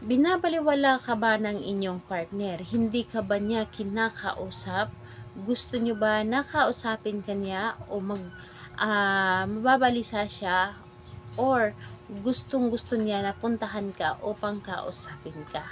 Binabaliwala ka ba ng inyong partner? Hindi ka ba niya kinakausap? Gusto nyo ba nakausapin ka niya o mababalisa siya? Or gustong gusto niya na puntahan ka upang kausapin ka?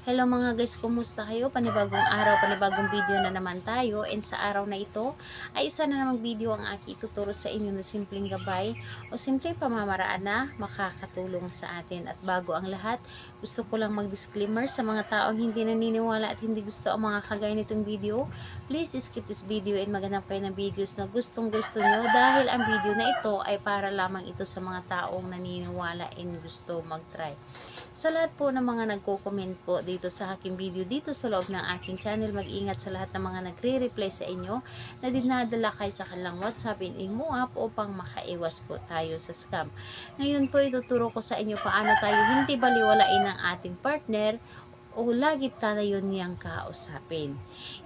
Hello mga guys, kumusta kayo? Panibagong araw, panibagong video na naman tayo. And sa araw na ito ay isa na namang video ang aking ituturo sa inyo na simpleng gabay o simpleng pamamaraan na makakatulong sa atin. At bago ang lahat, gusto ko lang mag-disclaimer sa mga taong hindi naniniwala at hindi gusto ang mga kagaya nitong video. Please skip this video and maghanap kayo ng videos na gustong gusto nyo dahil ang video na ito ay para lamang ito sa mga taong naniniwala and gusto mag-try. Sa lahat po ng mga nagko-comment po dito sa aking video dito sa loob ng aking channel, mag-ingat sa lahat ng mga nagre-reply sa inyo na dinadala kayo sa kanilang WhatsApp and Imo app upang makaiwas po tayo sa scam. Ngayon po ituturo ko sa inyo paano tayo hindi baliwalain ng ating partner o lagi tayo niyang kausapin.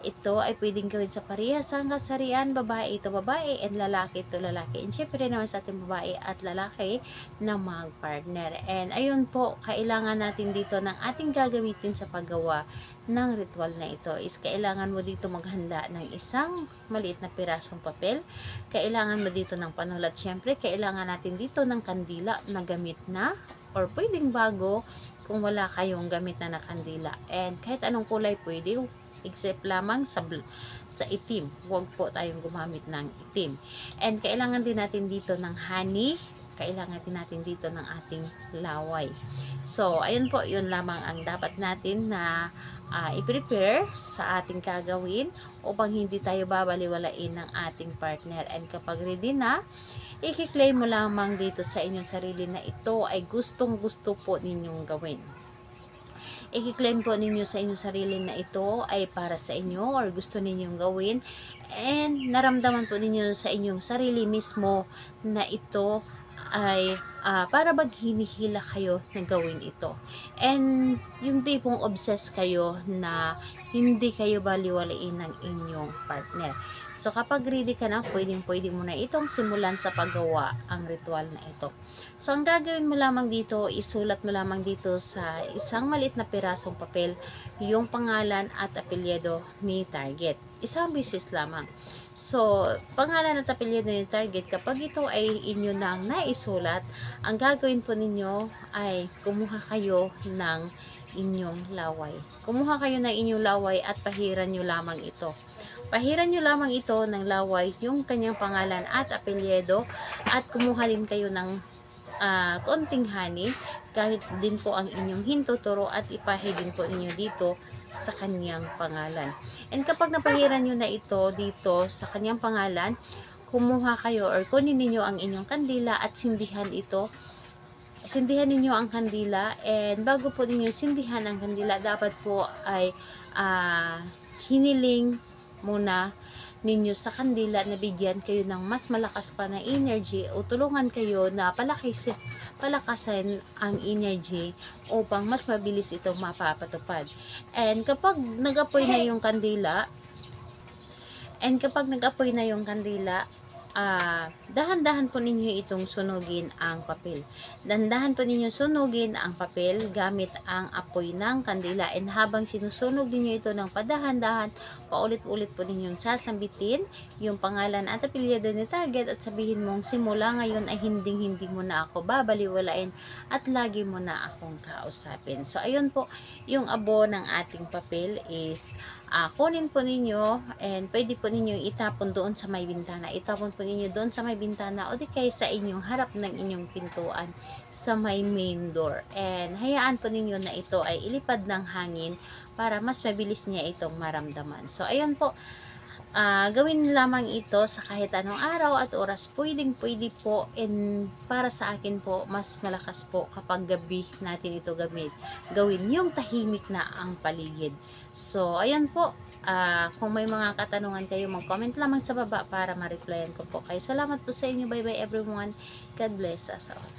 Ito ay pwedeng gawin sa parehas hanggang kasarian, babae ito babae and lalaki ito lalaki. And syempre naman sa ating babae at lalaki na mag-partner. And ayun po, kailangan natin dito ng ating gagamitin sa paggawa ng ritual na ito is kailangan mo dito maghanda ng isang maliit na pirasong papel. Kailangan mo dito ng panulat. Syempre, kailangan natin dito ng kandila na gamit na or pwedeng bago kung wala kayong gamit na kandila. And kahit anong kulay pwede, except lamang sa itim. Huwag po tayong gumamit ng itim. And kailangan din natin dito ng honey. Kailangan din natin dito ng ating laway. So, ayun po, yun lamang ang dapat natin na i-prepare sa ating gagawin upang hindi tayo babaliwalain ng ating partner. And kapag ready na, i-claim mo lamang dito sa inyong sarili na ito ay gustong gusto po ninyong gawin. I-claim po ninyo sa inyong sarili na ito ay para sa inyo or gusto ninyong gawin, and naramdaman po ninyo sa inyong sarili mismo na ito ay para bang hinihila kayo na gawin ito. And yung tipong obsessed kayo na hindi kayo baliwalain ng inyong partner. So kapag ready ka na, pwede mo na itong simulan sa paggawa ang ritual na ito. So ang gagawin mo lamang dito, isulat mo lamang dito sa isang maliit na pirasong papel yung pangalan at apelyido ni target. Isang beses lamang. So, pangalan at apelyido ni target, kapag ito ay inyo nang naisulat, ang gagawin po ninyo ay kumuha kayo ng inyong laway. Kumuha kayo ng inyong laway at pahiran nyo lamang ito. Pahiran nyo lamang ito ng laway, yung kanyang pangalan at apelyido, at kumuha din kayo ng konting honey, kahit din po ang inyong hintuturo, at ipahidin po ninyo dito sa kanyang pangalan. And kapag napahiran nyo na ito dito sa kanyang pangalan, kumuha kayo or kunin ninyo ang inyong kandila at sindihan ito. Sindihan ninyo ang kandila, and bago po ninyo sindihan ang kandila, dapat po ay hiniling muna ninyo sa kandila na bigyan kayo ng mas malakas pa na energy o tulungan kayo na palakasin ang energy upang mas mabilis itong mapapatupad. And kapag nag-apoy na yung kandila, dahan-dahan po ninyo itong sunugin ang papel. Dahan-dahan po ninyo sunugin ang papel gamit ang apoy ng kandila. And habang sinusunog ninyo ito ng padahan-dahan, paulit-ulit po ninyong sasambitin yung pangalan at apelyido ni target at sabihin mong, simula ngayon ay hindi mo na ako babaliwalain at lagi mo na akong kausapin. So ayun po, yung abo ng ating papel is kunin po ninyo, and pwede po ninyo itapon doon sa may bintana. Itapon po ninyo doon sa may bintana o di kaya sa inyong harap ng inyong pintuan sa may main door. And hayaan po ninyo na ito ay ilipad ng hangin para mas mabilis niya itong maramdaman. So ayun po, gawin lamang ito sa kahit anong araw at oras. Pwede po, and para sa akin po, mas malakas po kapag gabi natin ito gawin yung tahimik na ang paligid. So ayan po, kung may mga katanungan kayo, mag-comment lamang sa baba para ma-replyan ko po kayo. Salamat po sa inyo. Bye bye everyone. God bless us all.